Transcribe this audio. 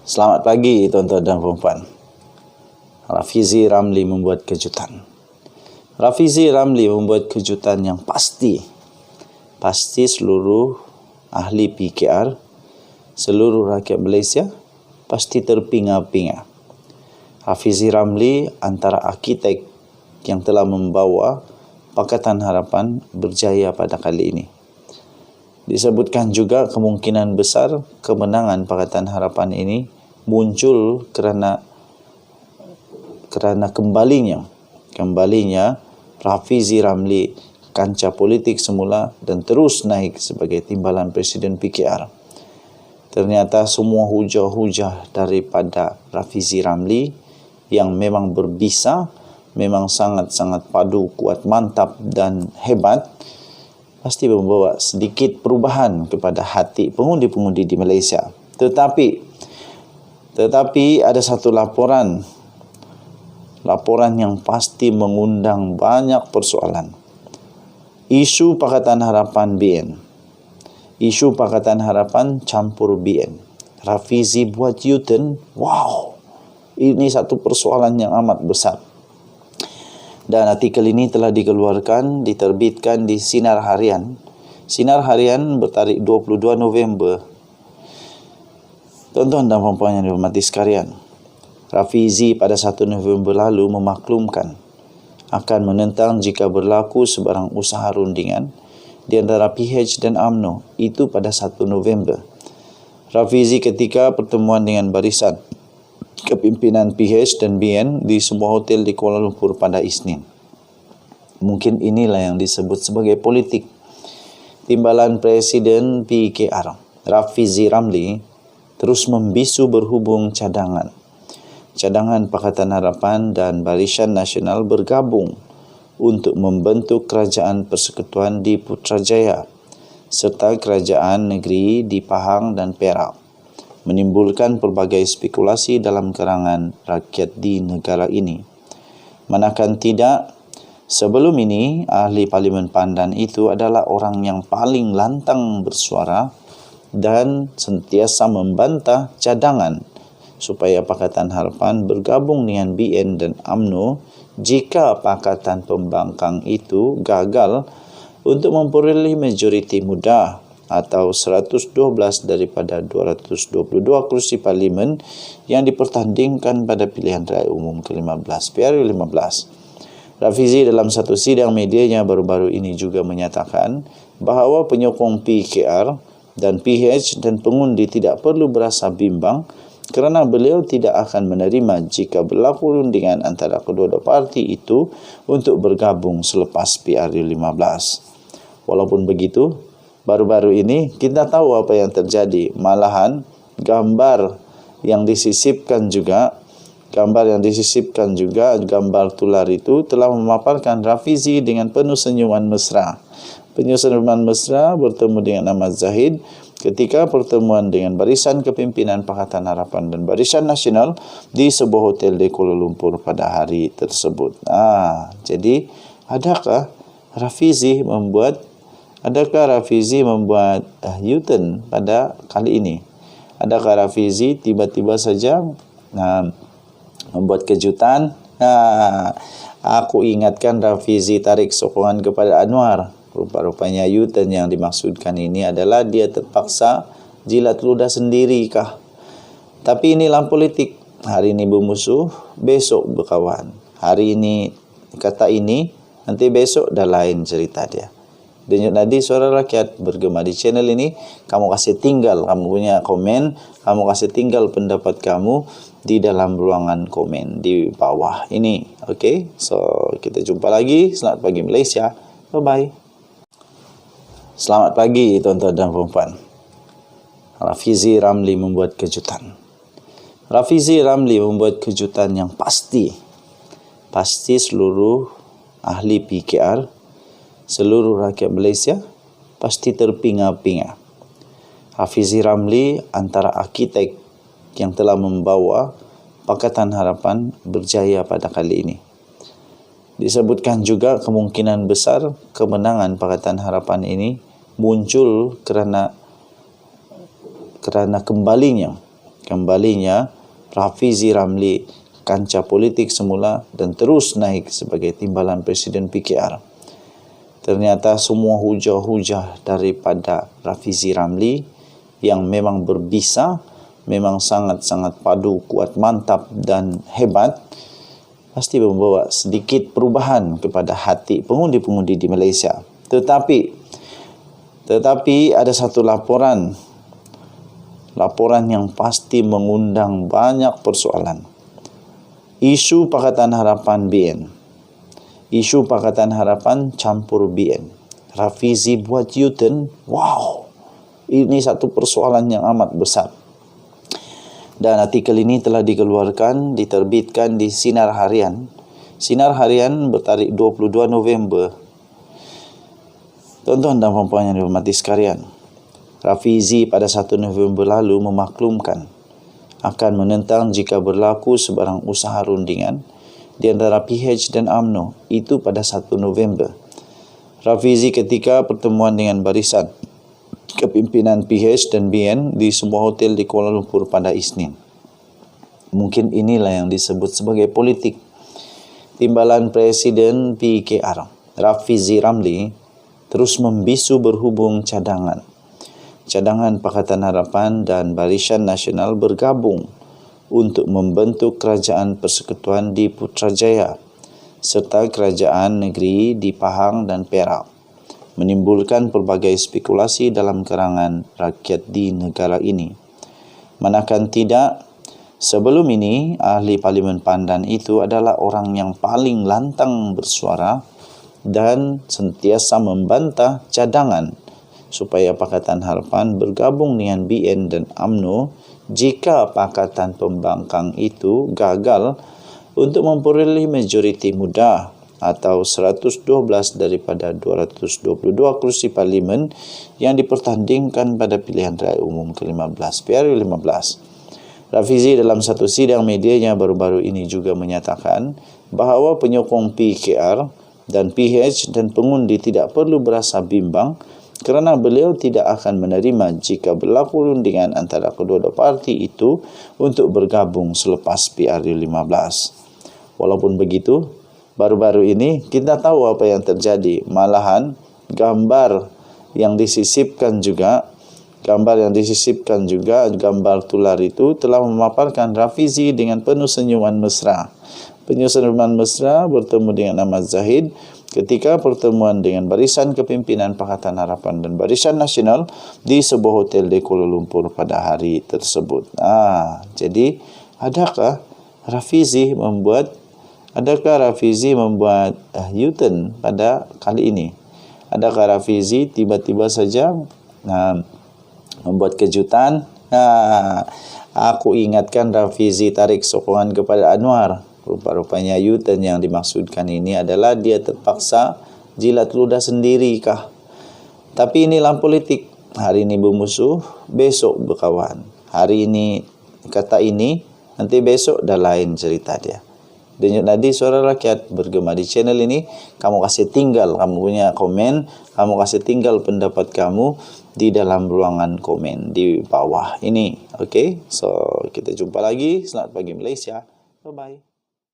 Selamat pagi tuan-tuan dan puan-puan. Rafizi Ramli membuat kejutan. Rafizi Ramli membuat kejutan yang pasti seluruh ahli PKR, seluruh rakyat Malaysia pasti terpinga-pinga. Rafizi Ramli antara arkitek yang telah membawa Pakatan Harapan berjaya pada kali ini. Disebutkan juga kemungkinan besar kemenangan Pakatan Harapan ini muncul kerana kembalinya Rafizi Ramli kancah politik semula dan terus naik sebagai timbalan Presiden PKR. Ternyata semua hujah-hujah daripada Rafizi Ramli yang memang berbisa, memang sangat-sangat padu, kuat, mantap dan hebat, pasti membawa sedikit perubahan kepada hati pengundi-pengundi di Malaysia. Tetapi ada satu laporan yang pasti mengundang banyak persoalan. Isu Pakatan Harapan BN. Isu Pakatan Harapan campur BN. Rafizi buat U-turn. Wow. Ini satu persoalan yang amat besar. Dan artikel ini telah diterbitkan di Sinar Harian. Sinar Harian bertarikh 22 November. Tuan-tuan dan puan-puan yang dihormati sekalian, Rafizi pada 1 November lalu memaklumkan akan menentang jika berlaku sebarang usaha rundingan di antara PH dan UMNO. Itu pada 1 November. Rafizi ketika pertemuan dengan barisan kepimpinan PH dan BN di sebuah hotel di Kuala Lumpur pada Isnin. Mungkin inilah yang disebut sebagai politik. Timbalan Presiden PKR, Rafizi Ramli, terus membisu berhubung cadangan Pakatan Harapan dan Barisan Nasional bergabung untuk membentuk Kerajaan Persekutuan di Putrajaya serta Kerajaan Negeri di Pahang dan Perak, menimbulkan pelbagai spekulasi dalam kalangan rakyat di negara ini. Manakala tidak, sebelum ini ahli Parlimen Pandan itu adalah orang yang paling lantang bersuara dan sentiasa membantah cadangan supaya Pakatan Harapan bergabung dengan BN dan UMNO jika Pakatan Pembangkang itu gagal untuk memperoleh majoriti mudah atau 112 daripada 222 kursi parlimen yang dipertandingkan pada pilihan raya umum ke-15 PRU15. Rafizi dalam satu sidang medianya baru-baru ini juga menyatakan bahawa penyokong PKR dan PH dan pengundi tidak perlu berasa bimbang kerana beliau tidak akan menerima jika berlaku rundingan antara kedua-dua parti itu untuk bergabung selepas PRU15. Walaupun begitu, baru-baru ini kita tahu apa yang terjadi. Malahan gambar tular itu telah memaparkan Rafizi dengan penuh senyuman mesra. Penyusunan mesra bertemu dengan Ahmad Zahid ketika pertemuan dengan barisan kepimpinan Pakatan Harapan dan Barisan Nasional di sebuah hotel di Kuala Lumpur pada hari tersebut. Jadi adakah Rafizi membuat U-turn pada kali ini? Adakah Rafizi tiba-tiba saja membuat kejutan? Aku ingatkan Rafizi tarik sokongan kepada Anwar. Rupa-rupanya U-turn yang dimaksudkan ini adalah dia terpaksa jilat ludah sendiri kah? Tapi inilah politik. Hari ini bermusuh, besok berkawan. Hari ini kata ini, nanti besok dah lain cerita dia. Denyut nadi suara rakyat bergema di channel ini. Kamu kasih tinggal kamu punya komen, kamu kasih tinggal pendapat kamu di dalam ruangan komen di bawah ini. Okay, so kita jumpa lagi. Selamat pagi Malaysia. Bye-bye. Selamat pagi tuan-tuan dan puan-puan. Rafizi Ramli membuat kejutan. Rafizi Ramli membuat kejutan yang pasti seluruh ahli PKR, seluruh rakyat Malaysia pasti terpinga-pinga. Rafizi Ramli antara arkitek yang telah membawa Pakatan Harapan berjaya pada kali ini. Disebutkan juga kemungkinan besar kemenangan Pakatan Harapan ini muncul kerana kembalinya kembalinya Rafizi Ramli kancah politik semula dan terus naik sebagai timbalan Presiden PKR. Ternyata semua hujah-hujah daripada Rafizi Ramli yang memang berbisa, memang sangat-sangat padu, kuat, mantap dan hebat, pasti membawa sedikit perubahan kepada hati pengundi-pengundi di Malaysia. Tetapi ada satu laporan yang pasti mengundang banyak persoalan. Isu Pakatan Harapan BN. Isu Pakatan Harapan campur BN. Rafizi buat U-turn. Wow. Ini satu persoalan yang amat besar. Dan artikel ini telah diterbitkan di Sinar Harian. Sinar Harian bertarikh 22 November. Tuan-tuan dan puan-puan yang dihormati sekalian, Rafizi pada 1 November lalu memaklumkan akan menentang jika berlaku sebarang usaha rundingan di antara PH dan UMNO, itu pada 1 November. Rafizi ketika pertemuan dengan barisan kepimpinan PH dan BN di sebuah hotel di Kuala Lumpur pada Isnin. Mungkin inilah yang disebut sebagai politik. Timbalan Presiden PKR, Rafizi Ramli, terus membisu berhubung cadangan Pakatan Harapan dan Barisan Nasional bergabung untuk membentuk Kerajaan Persekutuan di Putrajaya serta Kerajaan Negeri di Pahang dan Perak, menimbulkan pelbagai spekulasi dalam kalangan rakyat di negara ini. Manakala tidak, sebelum ini ahli Parlimen Pandan itu adalah orang yang paling lantang bersuara dan sentiasa membantah cadangan supaya Pakatan Harapan bergabung dengan BN dan UMNO jika Pakatan Pembangkang itu gagal untuk memperoleh majoriti mudah atau 112 daripada 222 kursi parlimen yang dipertandingkan pada pilihan raya umum ke-15 PRU15. Rafizi dalam satu sidang medianya baru-baru ini juga menyatakan bahawa penyokong PKR dan PH dan pengundi tidak perlu berasa bimbang kerana beliau tidak akan menerima jika berlaku rundingan antara kedua-dua parti itu untuk bergabung selepas PRU15. Walaupun begitu, baru-baru ini kita tahu apa yang terjadi. Malahan gambar yang disisipkan juga, gambar tular itu telah memaparkan Rafizi dengan penuh senyuman mesra. Senyuman mesra bertemu dengan Ahmad Zahid ketika pertemuan dengan barisan kepimpinan Pakatan Harapan dan Barisan Nasional di sebuah hotel di Kuala Lumpur pada hari tersebut. Jadi adakah Rafizi membuat U-turn pada kali ini? Adakah Rafizi tiba-tiba saja membuat kejutan? Aku ingatkan Rafizi tarik sokongan kepada Anwar. Rupa-rupanya U-turn yang dimaksudkan ini adalah dia terpaksa jilat ludah sendiri kah? Tapi inilah politik. Hari ini bermusuh, besok berkawan. Hari ini kata ini, nanti besok dah lain cerita dia. Denyut nadi suara rakyat bergema di channel ini. Kamu kasih tinggal kamu punya komen, kamu kasih tinggal pendapat kamu di dalam ruangan komen di bawah ini. Okay, so kita jumpa lagi. Selamat pagi Malaysia. Bye-bye.